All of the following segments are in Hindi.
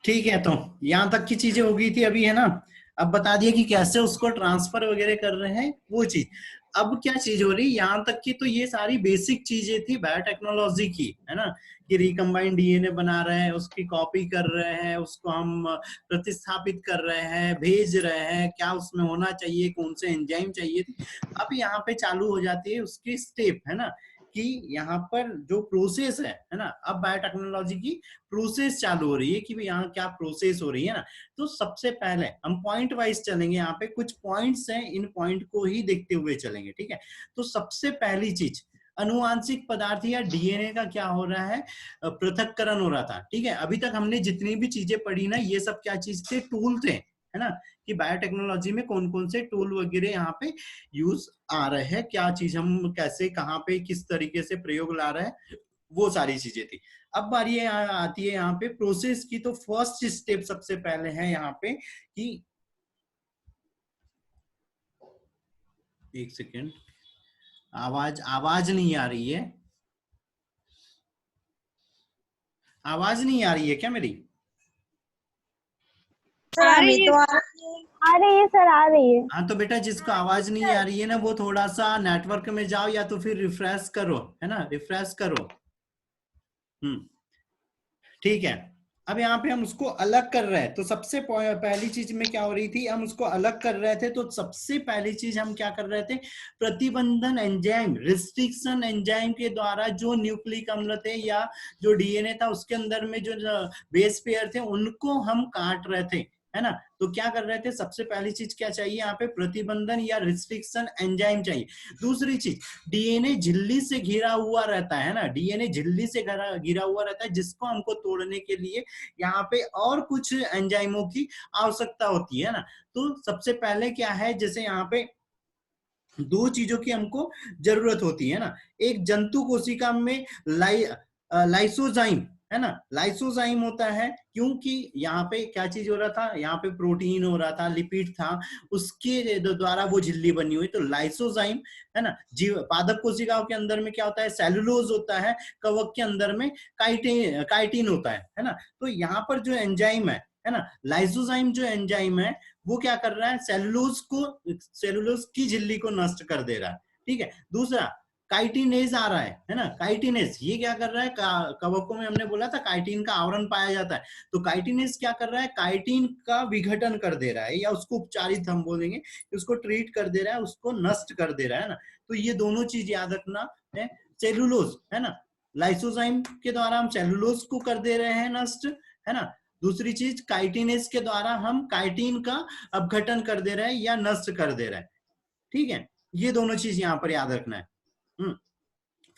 ठीक है, तो यहाँ तक की चीजें हो गई थी अभी, है ना। अब बता दिया कि कैसे उसको ट्रांसफर वगैरह कर रहे हैं वो चीज। अब क्या चीज हो रही, यहाँ तक की तो ये सारी बेसिक चीजें थी बायोटेक्नोलॉजी की, है ना, कि रिकम्बाइंड डीएनए बना रहे हैं, उसकी कॉपी कर रहे हैं, उसको हम प्रतिस्थापित कर रहे हैं, भेज रहे हैं, क्या उसमें होना चाहिए, कौन से एंजाइम चाहिए थी। अब यहाँ पे चालू हो जाती है उसकी स्टेप, है ना, कि यहाँ पर जो प्रोसेस है ना, अब बायोटेक्नोलॉजी की प्रोसेस चालू हो रही है कि यहाँ क्या प्रोसेस हो रही है ना। तो सबसे पहले हम पॉइंट वाइज चलेंगे, यहाँ पे कुछ पॉइंट्स हैं, इन पॉइंट को ही देखते हुए चलेंगे, ठीक है। तो सबसे पहली चीज, अनुवांशिक पदार्थ या डीएनए का क्या हो रहा है, पृथक्करण हो रहा था, ठीक है। अभी तक हमने जितनी भी चीजें पढ़ी ना, ये सब क्या चीज थे, टूल थे, है ना, कि बायोटेक्नोलॉजी में कौन कौन से टूल वगैरह यहाँ पे यूज आ रहे हैं, क्या चीज हम कैसे कहाँ पे किस तरीके से प्रयोग ला रहे हैं, वो सारी चीजें थी। अब बारी आती है यहाँ पे प्रोसेस की। तो फर्स्ट स्टेप सबसे पहले है यहाँ पे कि, एक सेकेंड, आवाज आवाज नहीं आ रही है, आवाज नहीं आ रही है क्या मेरी? आ रही है, आ रही है सर, आ रही है। हाँ, तो बेटा जिसको आवाज नहीं आ रही है ना, वो थोड़ा सा नेटवर्क में जाओ या तो फिर रिफ्रेश करो, है ना, रिफ्रेश करो। ठीक है। अब यहाँ पे हम उसको अलग कर रहे हैं, तो सबसे पहली चीज में क्या हो रही थी, हम उसको अलग कर रहे थे। तो सबसे पहली चीज हम क्या कर रहे थे, प्रतिबंधन एंजाइम, रिस्ट्रिक्शन एंजाइम के द्वारा जो न्यूक्लिक अम्ल थे या जो डीएनए था उसके अंदर में जो बेस पेयर थे उनको हम काट रहे थे, है ना। तो क्या कर रहे थे, सबसे पहली चीज क्या चाहिए यहाँ पे, प्रतिबंधन या रिस्ट्रिक्शन एंजाइम चाहिए। दूसरी चीज, डीएनए झिल्ली से घिरा हुआ रहता है ना, डीएनए झिल्ली से घिरा हुआ रहता है, जिसको हमको तोड़ने के लिए यहाँ पे और कुछ एंजाइमों की आवश्यकता होती है ना। तो सबसे पहले क्या है, जैसे यहाँ पे दो चीजों की हमको जरूरत होती है ना। एक जंतु कोशिका में लाइसोजाइम, है ना, लाइसोजाइम होता है, क्योंकि यहाँ पे क्या चीज हो रहा था, यहाँ पे प्रोटीन हो रहा था, लिपिड था, उसके द्वारा वो झिल्ली बनी हुई, तो लाइसोजाइम, है ना। जीव पादप कोशिकाओं के अंदर में क्या होता है, सेलुलोज होता है, कवक के अंदर में काइटिन होता है ना। तो यहाँ पर जो एंजाइम है ना, लाइसोजाइम जो एंजाइम है वो क्या कर रहा है, सेलुलोज की झिल्ली को नष्ट कर दे रहा है, ठीक है। दूसरा, काइटिनेज आ रहा है ना, काइटिनेज ये क्या कर रहा है, कवकों में हमने बोला था काइटिन का आवरण पाया जाता है, तो काइटिनेज क्या कर रहा है, काइटिन का विघटन कर दे रहा है, या उसको उपचारित हम बोलेंगे, उसको ट्रीट कर दे रहा है, उसको नष्ट कर दे रहा है ना। तो ये दोनों चीज याद रखना है। सेलुलोज, है ना, लाइसोजाइम के द्वारा हम सेलुलोज को कर दे रहे हैं नष्ट, है ना। दूसरी चीज, काइटिनेज के द्वारा हम काइटिन का अपघटन कर दे रहे हैं या नष्ट कर दे रहे हैं, ठीक है। ये दोनों चीज यहाँ पर याद रखना है।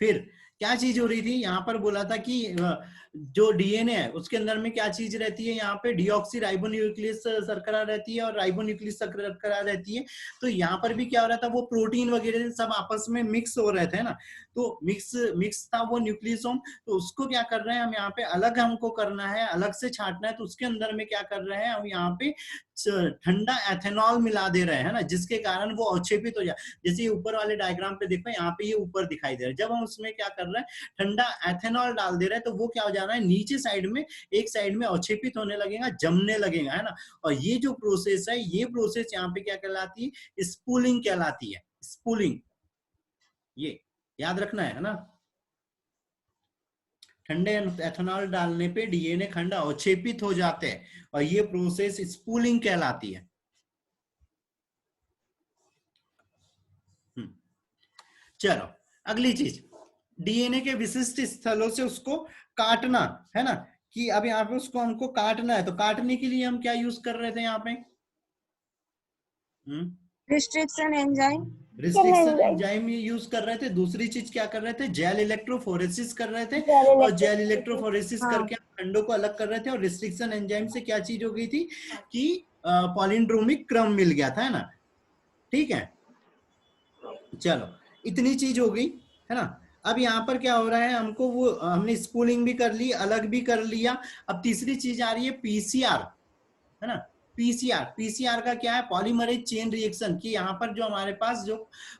फिर क्या चीज हो रही थी, यहाँ पर बोला था कि जो डीएनए है उसके अंदर में क्या चीज रहती है, यहाँ पे डीऑक्सी राइबोन्यूक्लियस शर्करा रहती है और राइबोन्यूक्लियस शर्करा रहती है। तो यहाँ पर भी क्या हो रहा था, वो प्रोटीन वगैरह सब आपस में मिक्स हो रहे थे ना, तो मिक्स था वो न्यूक्लियोसोम। तो उसको क्या कर रहे हैं हम, यहाँ पे अलग हमको करना है, अलग से छांटना है। तो उसके अंदर में क्या कर रहे हैं हम, यहाँ पे ठंडा एथेनॉल मिला दे रहे हैं ना, जिसके कारण वो अवक्षेपित हो जाए। जैसे ऊपर वाले डायग्राम पे देखो, यहाँ पे ये ऊपर दिखाई दे रहा है, जब हम उसमें क्या कर रहे हैं, ठंडा एथेनॉल डाल दे रहे हैं, तो वो क्या हो जा रहा है, नीचे साइड में एक साइड में अवक्षेपित होने लगेगा, जमने लगेगा, है ना। और ये जो प्रोसेस है, ये प्रोसेस यहाँ पे क्या कहलाती है, स्पूलिंग कहलाती है, स्पूलिंग। ये याद रखना है ना। ठंडे एथेनॉल डालने पे डीएनए खंड अवक्षेपित हो जाते हैं, और ये प्रोसेस स्पूलिंग कहलाती है। चलो अगली चीज, डीएनए के विशिष्ट स्थलों से उसको काटना, है ना, कि अब यहाँ पे उसको हमको काटना है। तो काटने के लिए हम क्या यूज कर रहे थे यहाँ पे, restriction enzyme, restriction enzyme use कर रहे थे। दूसरी चीज क्या कर रहे थे, जेल इलेक्ट्रोफोरेसिस कर रहे थे, और जेल इलेक्ट्रोफोरेसिस करके खंडों को अलग कर रहे थे। और रिस्ट्रिक्शन एंजाइम से क्या चीज हो गई थी कि पॉलिंड्रोमिक क्रम मिल गया था, है ना, ठीक है। चलो इतनी चीज हो गई, है ना। अब यहाँ पर क्या हो रहा है, हमको वो हमने स्पूलिंग भी कर ली, अलग भी कर लिया। अब तीसरी चीज आ रही है पीसीआर, है ना, पीसीआर, पीसीआर का क्या है, पॉलीमरेज चेन रिएक्शन, कि यहाँ पर जो हमारे पास जो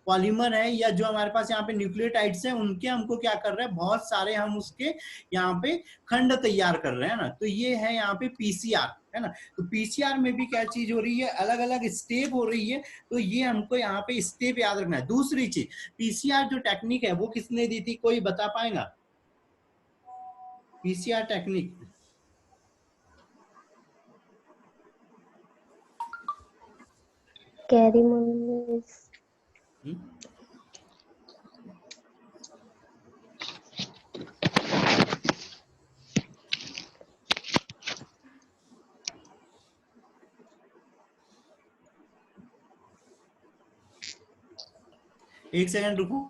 पॉलीमर है या जो हमारे पास यहाँ पे न्यूक्लियोटाइड्स हैं उनके हमको क्या कर रहे हैं, बहुत सारे हम उसके यहाँ पे खंड तैयार कर रहे हैं ना, तो ये है यहाँ पे पीसीआर, है ना। तो पीसीआर में भी क्या चीज हो रही है, अलग अलग स्टेप हो रही है, तो ये हमको यहाँ पे स्टेप याद रखना है। दूसरी चीज, पीसीआर जो टेक्निक है वो किसने दी थी, कोई बता पाएगा? PCR technique Kary Mullis. एक सेकंड रुको।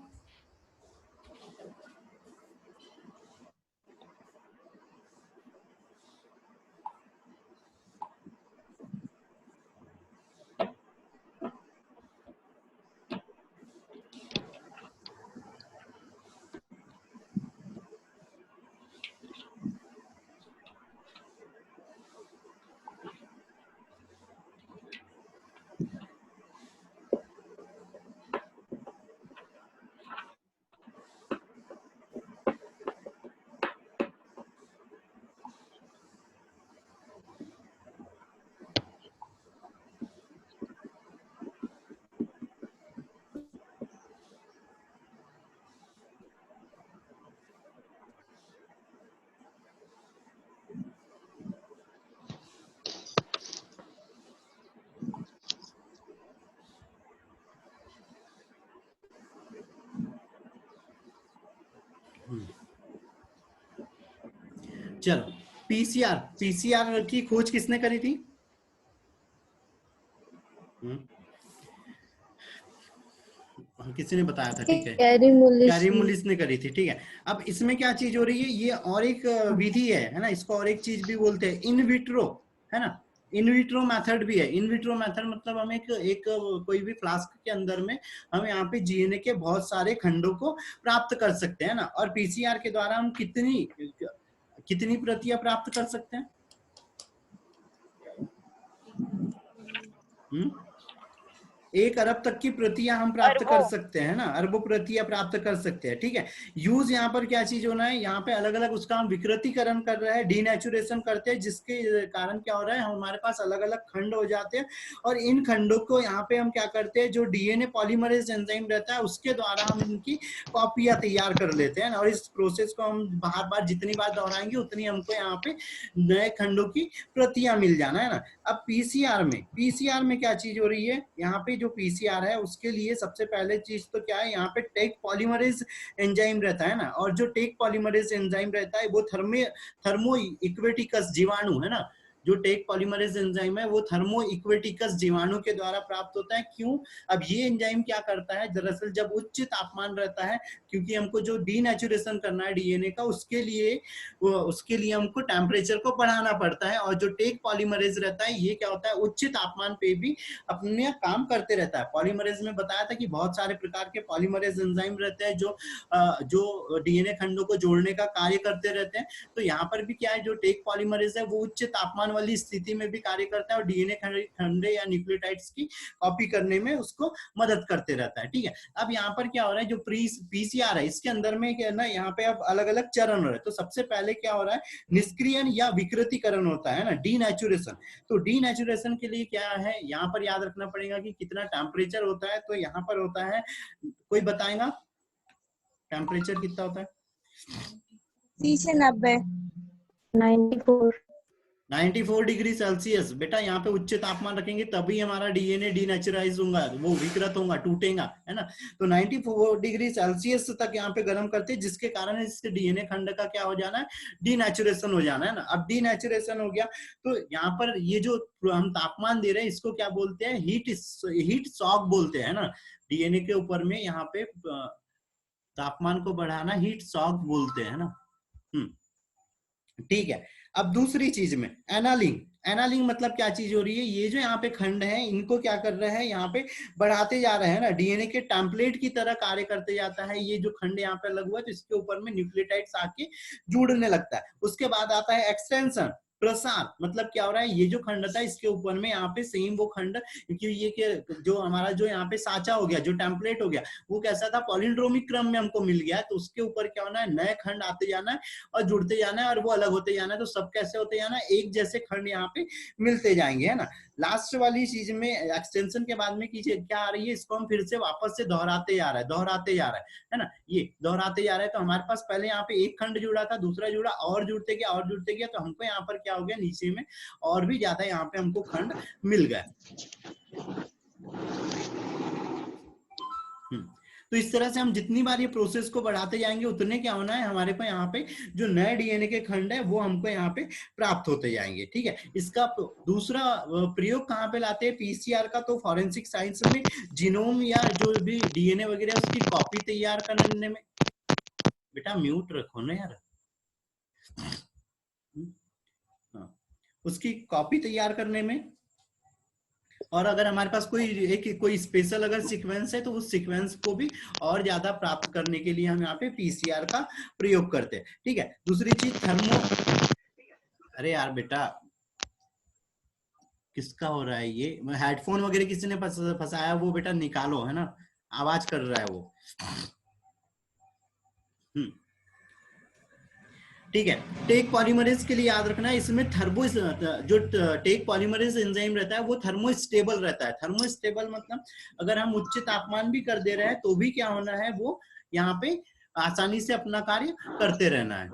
चलो, पीसीआर, पीसीआर की खोज किसने करी थी? किसी ने बताया था, ठीक है, कैरीमुलिस ने करी थी, ठीक है। अब इसमें क्या चीज हो रही है, ये और एक विधि है ना, इसको और एक चीज भी बोलते हैं, इन विट्रो, है ना। इन विट्रो मेथड भी है। इन विट्रो मेथड मतलब हम एक कोई भी फ्लास्क के अंदर में हम यहाँ पे जीएनए के बहुत सारे खंडों को प्राप्त कर सकते हैं ना, और पीसीआर के द्वारा हम कितनी प्रतियां प्राप्त कर सकते हैं? 1 अरब तक की प्रतियां हम प्राप्त कर सकते हैं ना, अरबों प्रतियां प्राप्त कर सकते हैं, ठीक है। यूज यहाँ पर क्या चीज होना है, यहाँ पे अलग अलग उसका हम विकृतीकरण कर रहे हैं, डीनेचुरेशन करते हैं, जिसके कारण क्या हो रहा है, हमारे पास अलग अलग खंड हो जाते हैं, और इन खंडों को यहाँ पे हम क्या करते हैं, जो डीएनए पॉलीमरेज एंजाइम रहता है उसके द्वारा हम इनकी कॉपियां तैयार कर लेते हैं, और इस प्रोसेस को हम बार बार जितनी बार दोहराएंगे उतनी हमको यहाँ पे नए खंडों की प्रतियां मिल जाना, है ना। अब पीसीआर में क्या चीज हो रही है, यहाँ पे जो पीसीआर है उसके लिए सबसे पहले चीज तो क्या है, यहाँ पे टेक पॉलीमरेज एंजाइम रहता है ना, और जो टेक पॉलीमरेज एंजाइम रहता है वो थर्मो इक्वेटिकस जीवाणु, है ना, जो टेक पॉलीमरेज एंजाइम है वो थर्मो इक्वेटिकस जीवाणु के द्वारा प्राप्त होता है। क्यों? अब ये एंजाइम क्या करता है, दरअसल जब उच्च तापमान रहता है, क्योंकि हमको जो डीनेचुरेशन करना है डीएनए का, उसके लिए हमको टेम्परेचर को बढ़ाना पड़ता है, और जो टेक पॉलीमरेज रहता है ये क्या होता है, उच्च तापमान पे भी अपने काम करते रहता है। पॉलीमरेज में बताया था कि बहुत सारे प्रकार के पॉलीमरेज एंजाइम रहते हैं जो डीएनए खंडों को जोड़ने का कार्य करते रहते हैं। तो यहाँ पर भी क्या है, जो टेक पॉलीमरेज है वो उच्च तापमान वाली स्थिति में भी कार्य करता है, और डीएनए खंडे या न्यूक्लियोटाइड्स की कॉपी करने में उसको मदद करते रहता है, ठीक है। अब यहाँ पर क्या हो रहा है, जो पीसीआर है इसके अंदर में क्या है ना, यहाँ पे अब अलग अलग चरण हो रहे हैं। तो सबसे पहले क्या हो रहा है, निष्क्रियण या विकृतीकरण होता है ना, डीनेचुरेशन। तो डीनेचुरेशन के लिए क्या है, यहाँ पर याद रखना पड़ेगा कि कितना टेम्परेचर होता है। तो यहाँ पर होता है, कोई बताएगा टेम्परेचर कितना होता है? 30 से 90। 94 डिग्री सेल्सियस। बेटा यहाँ पे उच्च तापमान रखेंगे तभी हमारा डीएनए डीनेचुराइज होगा, वो विकृत होगा, टूटेगा, है ना। तो 94 डिग्री सेल्सियस तक यहाँ पे गर्म करते हैं, जिसके कारण इस डीएनए खंड का क्या हो जाना है, डीनेचुरेशन हो जाना है ना। अब डीनेचुरेशन हो गया तो यहाँ पर ये जो हम तापमान दे रहे हैं इसको क्या बोलते हैं, हीट शॉक बोलते हैं ना। डीएनए के ऊपर में यहाँ पे तापमान को बढ़ाना हीट शॉक बोलते हैं ना। ठीक है। अब दूसरी चीज में एनालिंग मतलब क्या चीज हो रही है, ये जो यहाँ पे खंड है इनको क्या कर रहे हैं, यहाँ पे बढ़ाते जा रहे हैं ना, डीएनए के टेम्पलेट की तरह कार्य करते जाता है। ये जो खंड यहाँ पे लगा हुआ है तो इसके ऊपर में न्यूक्लियोटाइड्स आके जुड़ने लगता है। उसके बाद आता है एक्सटेंशन। प्रसार मतलब क्या हो रहा है, ये जो खंड था इसके ऊपर में यहाँ पे सेम वो खंड, क्योंकि ये जो हमारा जो यहाँ पे साचा हो गया, जो टेम्पलेट हो गया, वो कैसा था, पॉलिंड्रोमिक क्रम में हमको मिल गया है। तो उसके ऊपर क्या होना है, नए खंड आते जाना है और जुड़ते जाना है और वो अलग होते जाना है। तो सब कैसे होते जाना है, एक जैसे खंड यहाँ पे मिलते जाएंगे, है ना। लास्ट वाली चीज में एक्सटेंशन के बाद में क्या आ रही है, इसको हम फिर से वापस से दोहराते जा रहा है, दोहराते जा रहा है ना, ये दोहराते जा रहा है। तो हमारे पास पहले यहाँ पे एक खंड जुड़ा था, दूसरा जुड़ा, और जुड़ते गया और जुड़ते गया, तो हमको यहाँ पर क्या हो गया, नीचे में और भी ज्यादा यहाँ पे हमको खंड मिल गया। तो इस तरह से हम जितनी बार ये प्रोसेस को बढ़ाते जाएंगे उतने क्या होना है, हमारे को यहाँ पे जो नए डीएनए के खंड है वो हमको यहाँ पे प्राप्त होते जाएंगे, ठीक है। इसका दूसरा प्रयोग कहाँ पे लाते हैं, पीसीआर का। तो फॉरेंसिक साइंस में जीनोम या जो भी डीएनए वगैरह उसकी कॉपी तैयार करने में, बेटा म्यूट रखो ना यार, उसकी कॉपी तैयार करने में, और अगर हमारे पास कोई स्पेशल अगर सीक्वेंस है तो उस सीक्वेंस को भी और ज्यादा प्राप्त करने के लिए हम यहाँ पे पीसीआर का प्रयोग करते हैं, ठीक है। दूसरी चीज अरे यार बेटा किसका हो रहा है ये, हेडफोन वगैरह किसी ने फंसाया, वो बेटा निकालो, है ना, आवाज कर रहा है वो। ठीक है। टेक पॉलीमरेज के लिए याद रखना, इसमें जो टेक पॉलीमरेज एंजाइम रहता है वो थर्मोस्टेबल रहता है। थर्मोस्टेबल मतलब अगर हम उच्च तापमान भी कर दे रहे हैं तो भी क्या होना है, वो यहाँ पे आसानी से अपना कार्य करते रहना है,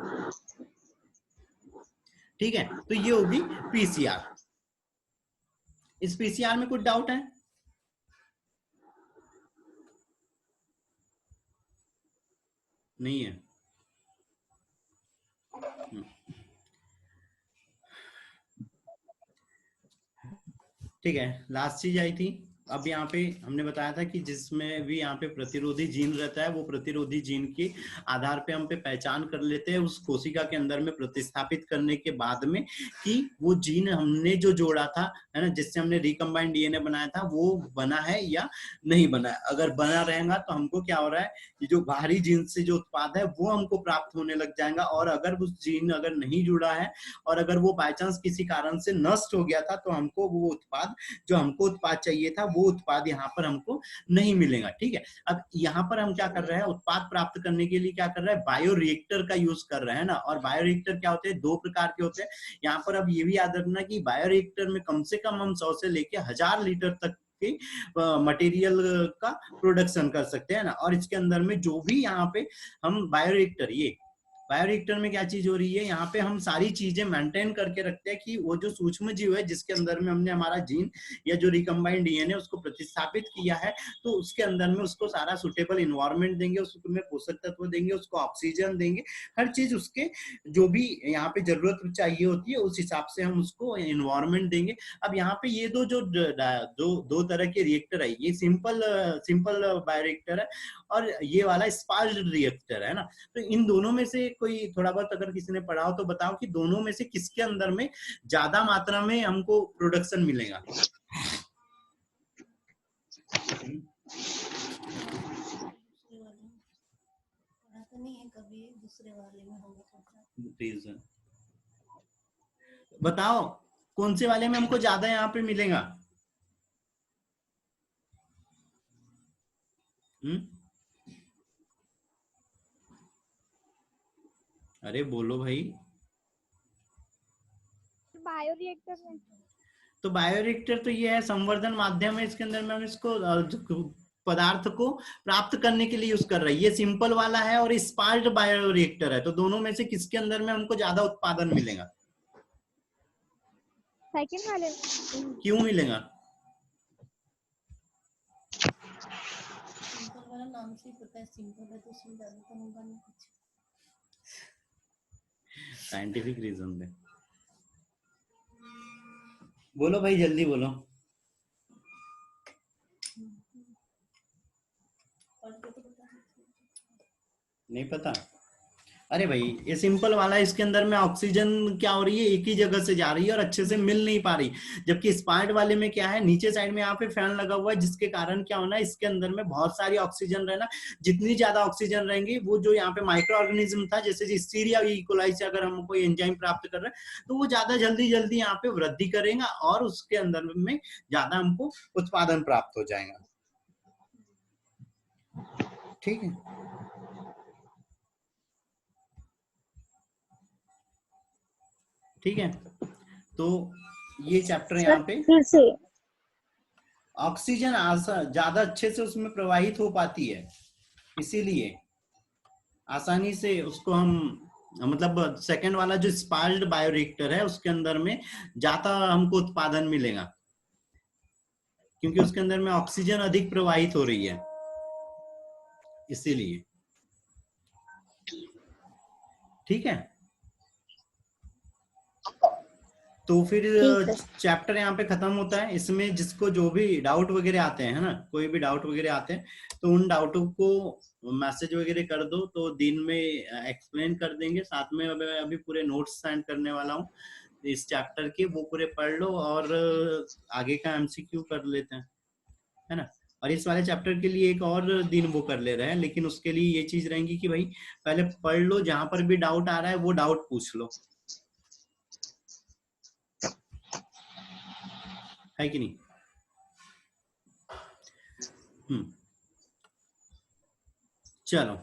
ठीक है। तो ये होगी पीसीआर। इस पीसीआर में कुछ डाउट है? नहीं है? ठीक है। लास्ट चीज आई थी, अब यहाँ पे हमने बताया था कि जिसमें भी यहाँ पे प्रतिरोधी जीन रहता है, वो प्रतिरोधी जीन के आधार पे हम पे पहचान कर लेते हैं उस कोशिका के अंदर में प्रतिस्थापित करने के बाद में कि वो जीन हमने जो जोड़ा था, है ना, जिससे हमने रिकम्बाइंड डीएनए बनाया था, वो बना है या नहीं बना है। अगर बना रहेगा तो हमको क्या हो रहा है, ये जो बाहरी जीन से जो उत्पाद है वो हमको प्राप्त होने लग जाएगा। और अगर उस जीन अगर नहीं जुड़ा है और अगर वो बाय चांस किसी कारण से नष्ट हो गया था, तो हमको वो उत्पाद, जो हमको उत्पाद चाहिए था, वो उत्पाद यहाँ पर हमको नहीं मिलेगा, ठीक है। अब यहाँ पर हम क्या कर रहे हैं, उत्पाद प्राप्त करने के लिए क्या कर रहे हैं, बायोरिएक्टर का यूज कर रहे हैं ना। और बायोरिएक्टर क्या होते हैं, दो प्रकार के होते हैं यहाँ पर। अब ये भी याद रखना कि बायोरिएक्टर में कम से कम हम 100 से लेके 1000 लीटर तक के मटेरियल का प्रोडक्शन कर सकते हैं ना। और इसके अंदर में जो भी यहाँ पे हम बायोरिएक्टर, ये बायोरिएक्टर में क्या चीज हो रही है, यहाँ पे हम सारी चीजें मेंटेन करके रखते हैं कि वो जो सूक्ष्म जीव है जिसके अंदर में हमने हमारा जीन या जो रिकम्बाइंड डीएनए उसको प्रतिस्थापित किया है, तो उसके अंदर में उसको सारा सुटेबल इन्वायरमेंट देंगे, उसमें पोषक तत्व देंगे, उसको ऑक्सीजन देंगे, हर चीज उसके जो भी यहाँ पे जरूरत चाहिए होती है उस हिसाब से हम उसको इन्वायरमेंट देंगे। अब यहाँ पे ये दो तरह के रिएक्टर है, ये सिंपल बायोरिएक्टर है और ये वाला स्पार्ज्ड रिएक्टर है ना। तो इन दोनों में से कोई थोड़ा बहुत अगर किसी ने पढ़ा हो तो बताओ कि दोनों में से किसके अंदर में ज्यादा मात्रा में हमको प्रोडक्शन मिलेगा। बताओ कौन से वाले में हमको ज्यादा यहाँ पे मिलेगा। अरे बोलो भाई। बायोरिएक्टर में। तो बायोरिएक्टर तो ये है संवर्धन माध्यम है, इसके अंदर में हम इसको पदार्थ को प्राप्त करने के लिए यूज कर रहे हैं। ये सिंपल वाला है और स्पार्ज्ड बायोरिएक्टर है। तो दोनों में से किसके अंदर में हमको ज्यादा उत्पादन मिलेगा? सेकंड वाले। क्यों मिलेगा? सिंपल वाला नाम से पता है, सिंपल है तो उसमें ज्यादा तो होगा नहीं कुछ। साइंटिफिक रीजन है। बोलो भाई जल्दी बोलो। नहीं पता? अरे भाई ये सिंपल वाला, इसके अंदर में ऑक्सीजन क्या हो रही है, एक ही जगह से जा रही है और अच्छे से मिल नहीं पा रही। जबकि स्पार्ट वाले में क्या है, नीचे साइड में यहाँ पे फैन लगा हुआ है, जिसके कारण क्या होना है, इसके अंदर में बहुत सारी ऑक्सीजन रहना। जितनी ज्यादा ऑक्सीजन रहेंगी, वो जो यहाँ पे माइक्रो ऑर्गेनिज्म था, जैसे लिस्टीरिया इकोलाई से अगर हम कोई एंजाइम प्राप्त कर रहे हैं, तो वो ज्यादा जल्दी जल्दी यहाँ पे वृद्धि करेगा और उसके अंदर में ज्यादा हमको उत्पादन प्राप्त हो जाएगा। ठीक है, ठीक है। तो ये चैप्टर सर यहाँ पे फिर से। ऑक्सीजन ज्यादा अच्छे से उसमें प्रवाहित हो पाती है, इसीलिए आसानी से उसको हम, मतलब सेकंड वाला जो स्पार्क्ड बायोरिएक्टर है, उसके अंदर में ज्यादा हमको उत्पादन मिलेगा, क्योंकि उसके अंदर में ऑक्सीजन अधिक प्रवाहित हो रही है, इसीलिए। ठीक है, तो फिर ठीक है। चैप्टर यहाँ पे खत्म होता है। इसमें जिसको जो भी डाउट वगैरह आते हैं, है ना, कोई भी डाउट वगैरह आते हैं, तो उन डाउटों को मैसेज वगैरह कर दो, तो दिन में एक्सप्लेन कर देंगे। साथ में अभी पूरे नोट्स सेंड करने वाला हूँ इस चैप्टर के, वो पूरे पढ़ लो और आगे का एमसीक्यू कर लेते हैं, है ना। और इस वाले चैप्टर के लिए एक और दिन वो कर ले रहे हैं, लेकिन उसके लिए ये चीज रहेंगी कि भाई पहले पढ़ लो, जहां पर भी डाउट आ रहा है वो डाउट पूछ लो, है कि नहीं। चलो,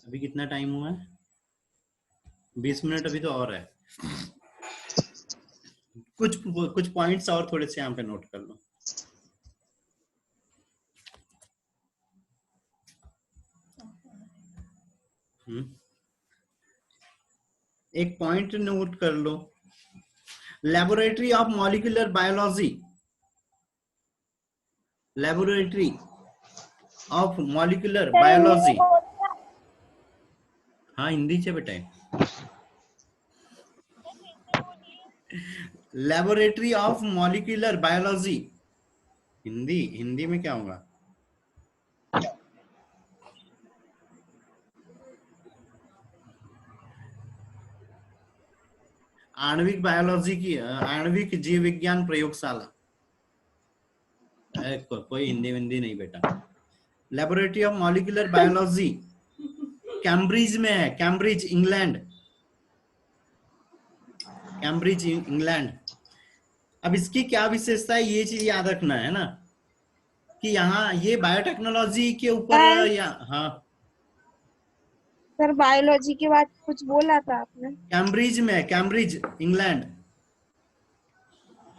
अभी कितना टाइम हुआ है, 20 मिनट अभी तो और है। कुछ पॉइंट्स और थोड़े से यहाँ पे नोट कर लो। एक पॉइंट नोट कर लो, laboratory of molecular biology, laboratory of molecular biology. हाँ हिंदी से बेटा, laboratory of molecular biology. Hindi, Hindi में क्या होगा, आणविक बायोलॉजी की, आणविक जीव विज्ञान प्रयोगशाला। कोई हिंदी विंदी नहीं बेटा। Laboratory of molecular biology Cambridge में है, कैम्ब्रिज इंग्लैंड, कैम्ब्रिज इंग्लैंड। अब इसकी क्या विशेषता है, ये चीज याद रखना है ना, कि यहाँ ये बायोटेक्नोलॉजी के ऊपर या, हाँ सर बायोलॉजी के बाद कुछ बोला था आपने। कैम्ब्रिज में है, कैम्ब्रिज इंग्लैंड,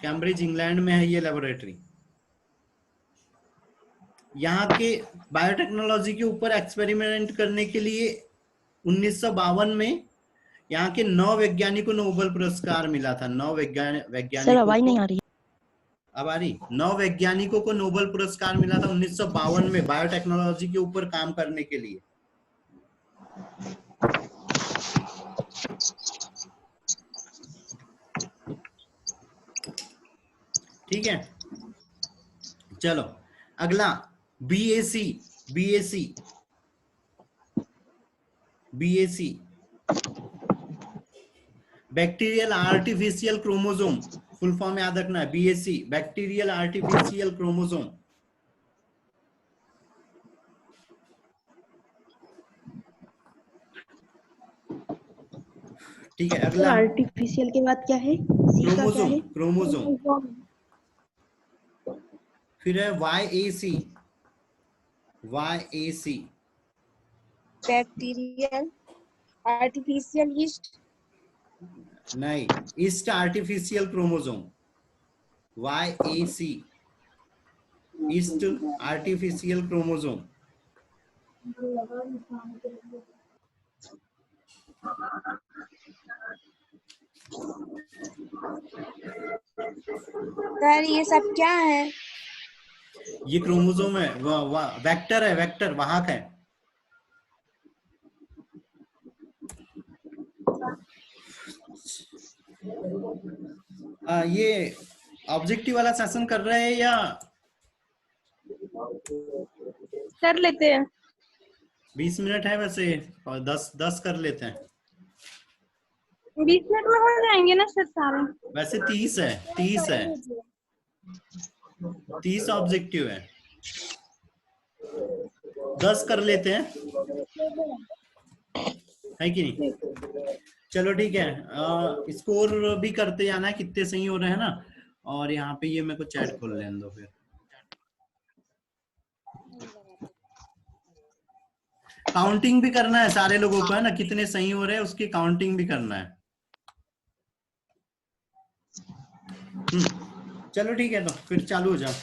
कैम्ब्रिज इंग्लैंड में है ये लेबोरेटरी। यहाँ के बायोटेक्नोलॉजी के ऊपर एक्सपेरिमेंट करने के लिए 1952 में यहाँ के 9 वैज्ञानिकों को नोबेल पुरस्कार मिला था। 9 वैज्ञानिकों नहीं आ रही। अब आ रही, 9 वैज्ञानिकों को नोबेल पुरस्कार मिला था 1952 में बायोटेक्नोलॉजी के ऊपर काम करने के लिए। ठीक है, चलो अगला BAC, BAC, BAC bacterial artificial chromosome, full form याद रखना है, बीएसी बैक्टीरियल आर्टिफिशियल क्रोमोसोम। ठीक है, अगला आर्टिफिशियल के बाद क्या है, क्रोमोसोम, क्रोमोसोम। फिर है YAC, YAC bacterial artificial yeast, नहीं, yeast artificial chromosome, YAC yeast artificial chromosome. Sir ये सब क्या है। ये क्रोमोसोम है, वेक्टर है, वेक्टर वाहक है। ये ऑब्जेक्टिव वाला सेशन कर रहे हैं या कर लेते हैं। 20 मिनट है वैसे, और 10 कर लेते हैं। 20 मिनट में हो जाएंगे ना सर सारे? वैसे 30 है, 30 है, 30 ऑब्जेक्टिव है, 10 कर लेते हैं, है कि नहीं? चलो ठीक है, स्कोर भी करते जाना है कितने सही हो रहे हैं ना। और यहाँ पे ये मेरे को चैट खोल लेने दो फिर। काउंटिंग भी करना है सारे लोगों को, है ना, कितने सही हो रहे हैं उसकी काउंटिंग भी करना है। चलो ठीक है, तो फिर चालू हो जाओ।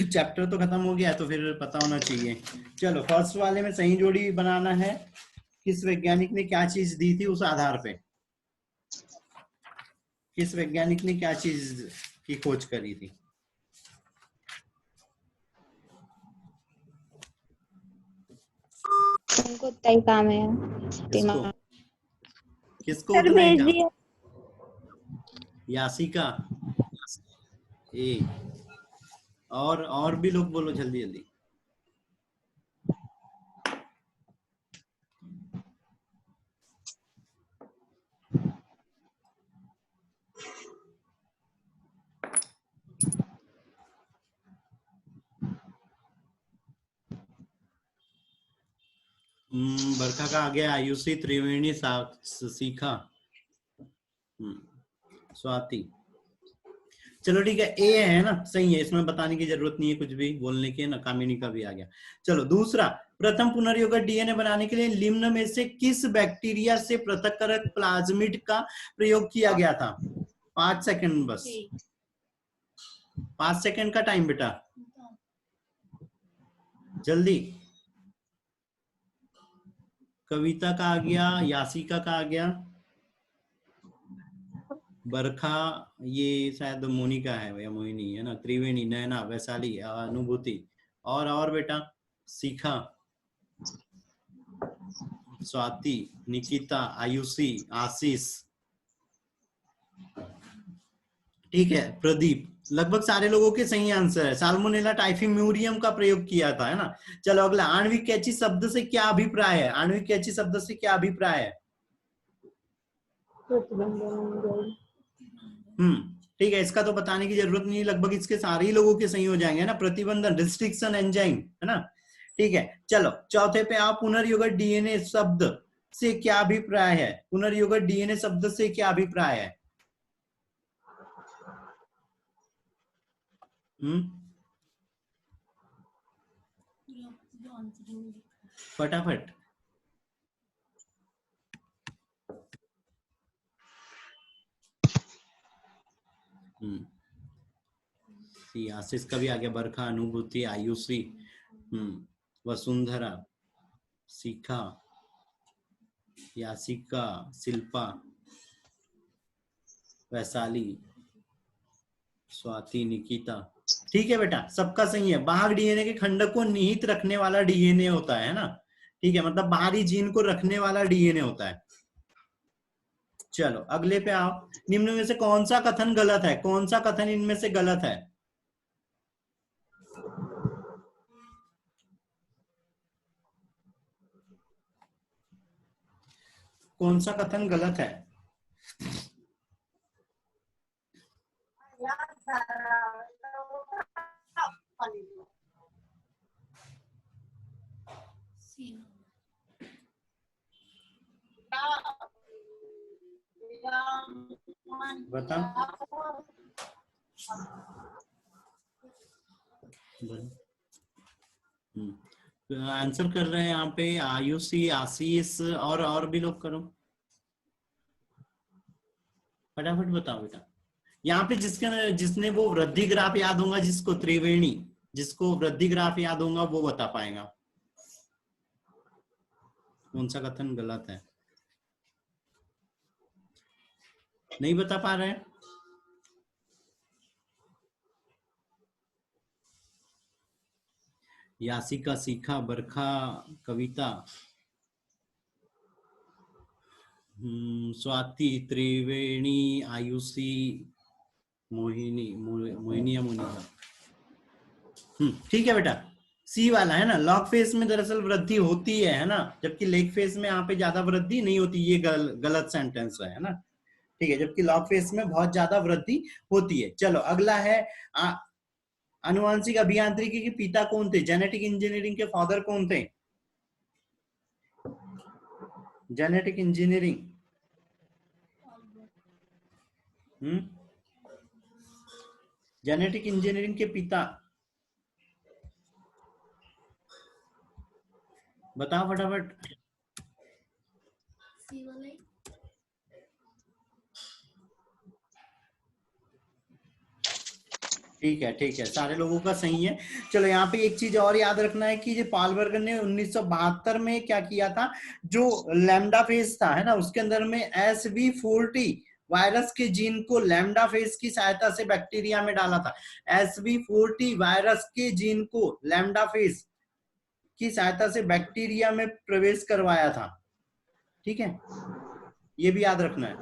चैप्टर तो खत्म हो गया, तो फिर पता होना चाहिए। चलो फर्स्ट वाले में सही जोड़ी बनाना है। किस वैज्ञानिक ने क्या चीज दी थी, उस आधार पे किस वैज्ञानिक ने क्या चीज की खोज करी थी। उनको उतना ही काम है किसको किसको सर उतना ही भेज काम? दिया। यासिका ए, और भी लोग बोलो जल्दी जल्दी। बरखा का आगे आयुषी, त्रिवेणी, सीखा, स्वाति। चलो ठीक है, ए है ना, सही है, इसमें बताने की जरूरत नहीं है कुछ भी बोलने की, है ना। कामिनी का भी आ गया। चलो दूसरा, प्रथम पुनर्योगट डीएनए बनाने के लिए निम्न में से किस बैक्टीरिया से पृथक्करक प्लाज्मिड का प्रयोग किया गया था? 5 सेकंड बस, 5 सेकंड का टाइम बेटा, जल्दी। कविता का आ गया, यासिका का आ गया, बरखा, ये शायद मोनिका है या मोहिनी है ना, त्रिवेणी, नैना, वैशाली, अनुभूति, और बेटा सीखा, स्वाति, निकिता, आयुषी, आशीष, ठीक है, प्रदीप। लगभग सारे लोगों के सही आंसर है। साल्मोनेला टाइफीम्यूरियम का प्रयोग किया था, है ना। चलो अगला, आणविक कैंची शब्द से क्या अभिप्राय है? आणविक कैंची शब्द से क्या अभिप्राय है? ठीक है, इसका तो बताने की जरूरत नहीं, लगभग इसके सारे ही लोगों के सही हो जाएंगे ना। प्रतिबंधन, रिस्ट्रिक्शन एंजाइम, है ना। ठीक है, चलो चौथे पे आप, पुनर्योगट डीएनए शब्द से क्या अभिप्राय है? पुनर्योगट डीएनए शब्द से क्या अभिप्राय है? फटाफट। आशीष का भी आ गया, बरखा, अनुभूति, आयुषी, वसुंधरा, सीखा, यासिका, शिल्पा, वैशाली, स्वाति, निकिता। ठीक है बेटा, सबका सही है। बाहर डीएनए के खंड को निहित रखने वाला डीएनए होता है ना। ठीक है, मतलब बाहरी जीन को रखने वाला डीएनए होता है। चलो अगले पे आओ। निम्न में से कौन सा कथन गलत है? कौन सा कथन इनमें से गलत है? कौन सा कथन गलत है? बता। आंसर कर रहे हैं यहाँ पे आयुषी, आशीष, और भी लोग करो, फटाफट बताओ बेटा। यहाँ पे जिसने वो वृद्धि ग्राफ याद होगा, जिसको त्रिवेणी, जिसको वृद्धि ग्राफ याद होगा वो बता पाएगा कौन सा कथन गलत है। नहीं बता पा रहे हैं? यासिका, सीखा, बरखा, कविता, स्वाति, त्रिवेणी, आयुषी, मोहिनी, मोहिनी या मोनिका। ठीक है बेटा, सी वाला है ना, लॉग फेज में दरअसल वृद्धि होती है ना, जबकि लेग फेज में यहाँ पे ज्यादा वृद्धि नहीं होती, ये गलत सेंटेंस है ना। ठीक है, जबकि लॉग फेज में बहुत ज्यादा वृद्धि होती है। चलो अगला है आनुवांशिक अभियांत्रिकी के पिता कौन थे? जेनेटिक इंजीनियरिंग के फादर कौन थे? जेनेटिक इंजीनियरिंग, जेनेटिक इंजीनियरिंग के पिता बताओ फटाफट। सी वाले। ठीक है, ठीक है, सारे लोगों का सही है। चलो यहाँ पे एक चीज और याद रखना है कि पालबर्गर ने 1972 में क्या किया था, जो लैम्डा फेज था है ना, उसके अंदर में SV40 वायरस के जीन को लैम्डा फेज की सहायता से बैक्टीरिया में डाला था। SV40 वायरस के जीन को लैम्डा फेज की सहायता से बैक्टीरिया में प्रवेश करवाया था। ठीक है, ये भी याद रखना है।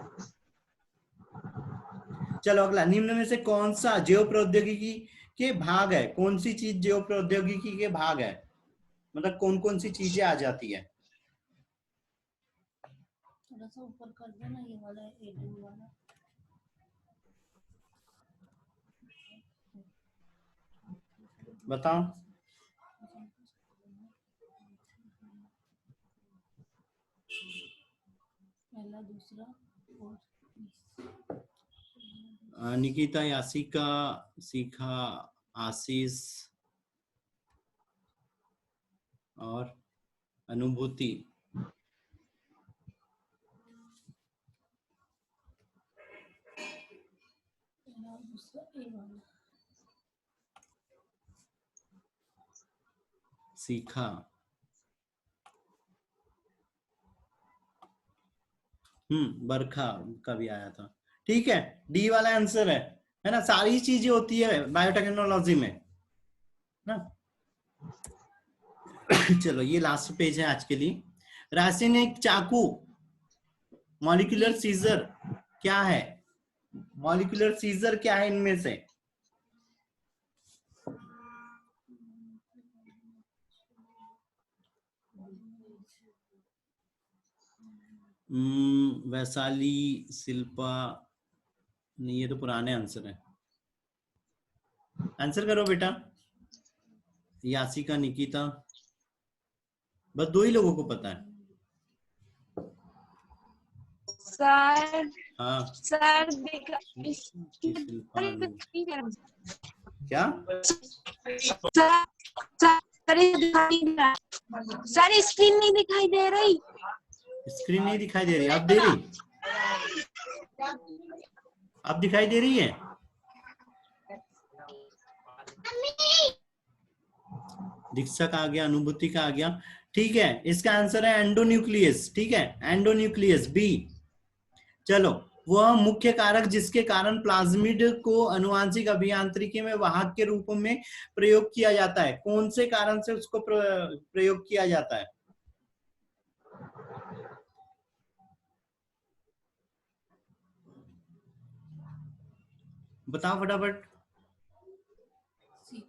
चलो अगला, निम्न में से कौन सा जैव प्रौद्योगिकी के भाग है? कौन सी चीज जैव प्रौद्योगिकी के भाग है, मतलब कौन कौन सी चीजें आ जाती है? थोड़ा सा ऊपर कर दो ना, ये वाला 18 वाला। बताओ। पहला, दूसरा और निकिता, यासिका, शिखा, आशीष और अनुभूति। पहला, दूसरा, ए वाला। शिखा, बरखा का भी आया था। ठीक है, डी वाला आंसर है ना, सारी चीजें होती है बायोटेक्नोलॉजी में ना। चलो ये लास्ट पेज है आज के लिए। रासायनिक चाकू, मॉलिक्यूलर सीजर क्या है? मॉलिक्यूलर सीजर क्या है इनमें से? वैशाली, शिल्पा, नहीं ये तो पुराने आंसर है। आंसर करो बेटा, यासिका, निकिता, बस दो ही लोगों को पता है। सर हाँ, सर शिल्पा, क्या? सर स्क्रीन नहीं दिखाई दे रही। स्क्रीन नहीं दिखाई दे रही? अब दे रही? अब दिखाई दे रही है? दीक्षा का आ गया, अनुभूति का आ गया। ठीक है, इसका आंसर है एंडोन्यूक्लियस। ठीक है, एंडोन्यूक्लियस बी। चलो, वह मुख्य कारक जिसके कारण प्लाज्मिड को अनुवांशिक अभियांत्रिकी में वाहक के रूप में प्रयोग किया जाता है, कौन से कारण से उसको प्रयोग किया जाता है? बताओ फटाफट। सी।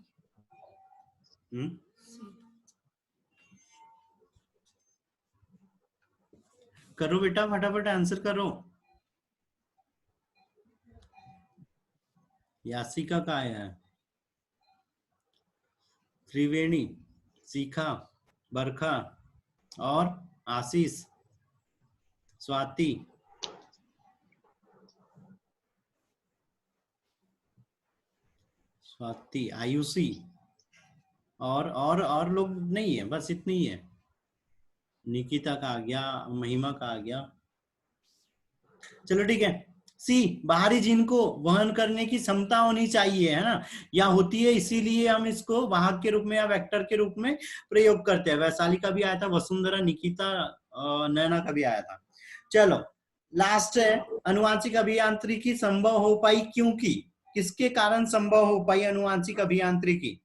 करो बेटा, फटाफट आंसर करो। यासिका का आया है, त्रिवेणी, शिखा, बरखा और आशीष, स्वाति, आयुषी और लोग नहीं है, बस इतनी ही है। निकिता का आ गया, महिमा का आ गया। चलो ठीक है। सी, बाहरी जीन को वहन करने की क्षमता होनी चाहिए है ना, या होती है, इसीलिए हम इसको वाहक के रूप में या वेक्टर के रूप में प्रयोग करते हैं। वैशाली का भी आया था, वसुंधरा, निकिता, नैना का भी आया था। चलो लास्ट है, अनुवांशिक अभियांत्रिकी संभव हो पाई क्योंकि, किसके कारण संभव हो पाई अनुवांशिक अभियांत्रिकी?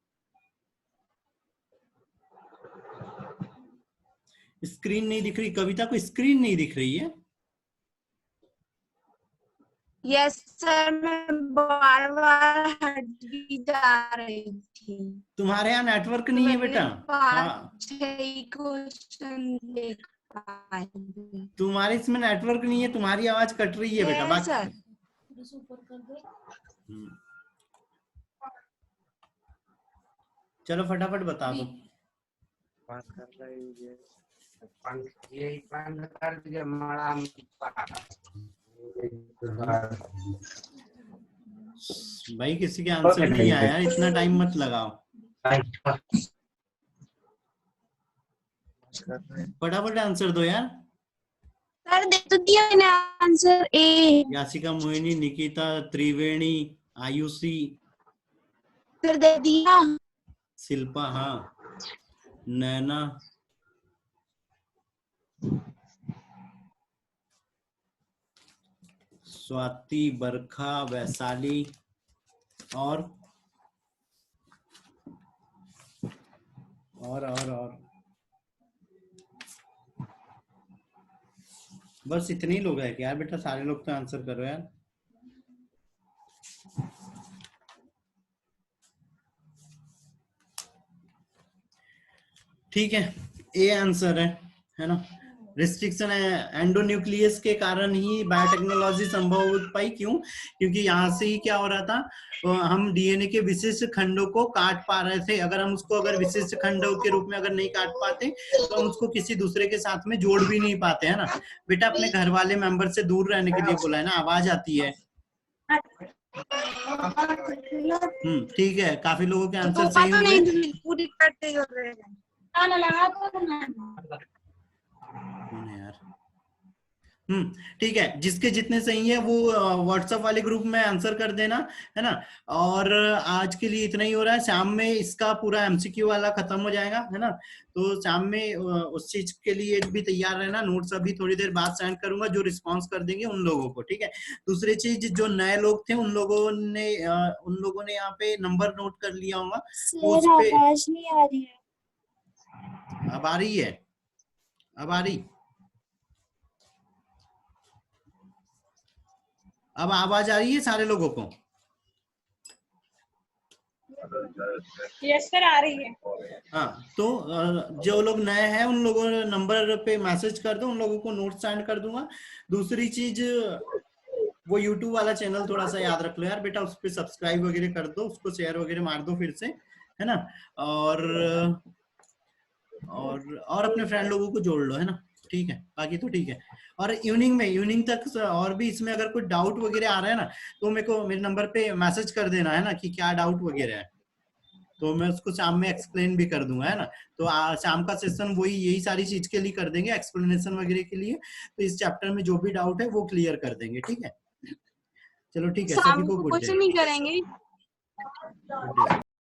स्क्रीन नहीं दिख रही, कविता को स्क्रीन नहीं दिख रही है? यस सर, मैं बार बार हट भी जा आ रही थी। तुम्हारे यहाँ नेटवर्क नहीं है बेटा। हाँ, 5-6 क्वेश्चन देख पाए थे। तुम्हारे इसमें नेटवर्क नहीं है, तुम्हारी आवाज कट रही है बेटा। बाकी सर थोड़ा सा ऊपर कर दे। चलो फटाफट बता दो। बात कर रही है यही बंद कर दिया मड़ा भाई किसी के आंसर नहीं आया यार, इतना टाइम मत लगाओ, फटाफट आंसर दो यार। सर दे तो दिया मैंने answer A. Yasika, Mohini, Nikita, Triveni, Ayushi, sir दे दिया। शिल्पा, हाँ, नैना, स्वाति, बरखा, वैशाली और बस इतने ही लोग हैं क्या यार? बेटा सारे लोग तो आंसर करो यार। ठीक है, ए आंसर है ना। रिस्ट्रिक्शन एंडोन्यूक्लियस के कारण ही बायोटेक्नोलॉजी संभव हो पाई। क्यों? क्योंकि यहाँ से ही क्या हो रहा था, हम डीएनए के विशिष्ट खंडों को काट पा रहे थे। अगर हम उसको विशिष्ट खंडों के रूप में अगर नहीं काट पाते तो हम उसको किसी दूसरे के साथ में जोड़ भी नहीं पाते, है ना। बेटा अपने घर वाले मेंबर से दूर रहने के लिए बोला है ना, आवाज आती है। ठीक है, काफी लोगों के आंसर सही हुए। पूरी करते ठीक है, जिसके जितने सही है वो व्हाट्सएप वाले ग्रुप में आंसर कर देना, है ना। और आज के लिए इतना ही हो रहा है। शाम में इसका पूरा एमसीक्यू वाला खत्म हो जाएगा, है ना। तो शाम में उस चीज के लिए भी तैयार रहना। नोट्स अभी थोड़ी देर बाद सेंड करूंगा, जो रिस्पॉन्स कर देंगे उन लोगों को, ठीक है। दूसरी चीज, जो नए लोग थे उन लोगों ने यहाँ पे नंबर नोट कर लिया होगा। आवाज नहीं आ रही है। अब आ रही है? अब आ रही? अब आवाज आ रही है सारे लोगों को? यस सर आ रही है। हाँ, तो जो लोग नए हैं उन लोगों ने नंबर पे मैसेज कर दो, उन लोगों को नोट सेंड कर दूंगा। दूसरी चीज, वो YouTube वाला चैनल थोड़ा सा याद रख लो यार बेटा, उस पर सब्सक्राइब वगैरह कर दो, उसको शेयर वगैरह मार दो फिर से, है ना। और अपने फ्रेंड लोगों को जोड़ लो, है ना। ठीक है, बाकी तो ठीक है। और इवनिंग तक और भी इसमें अगर कोई डाउट वगैरह आ रहा है ना, तो मेरे नंबर पे मैसेज कर देना, है ना, कि क्या डाउट वगैरह है, तो मैं उसको शाम में एक्सप्लेन भी कर दूंगा, है ना। तो शाम का सेशन यही सारी चीज के लिए कर देंगे, एक्सप्लेनेशन वगैरह के लिए। तो इस चैप्टर में जो भी डाउट है वो क्लियर कर देंगे, ठीक है। चलो ठीक है, सभी को गुड डे। कुछ नहीं करेंगे। Good day.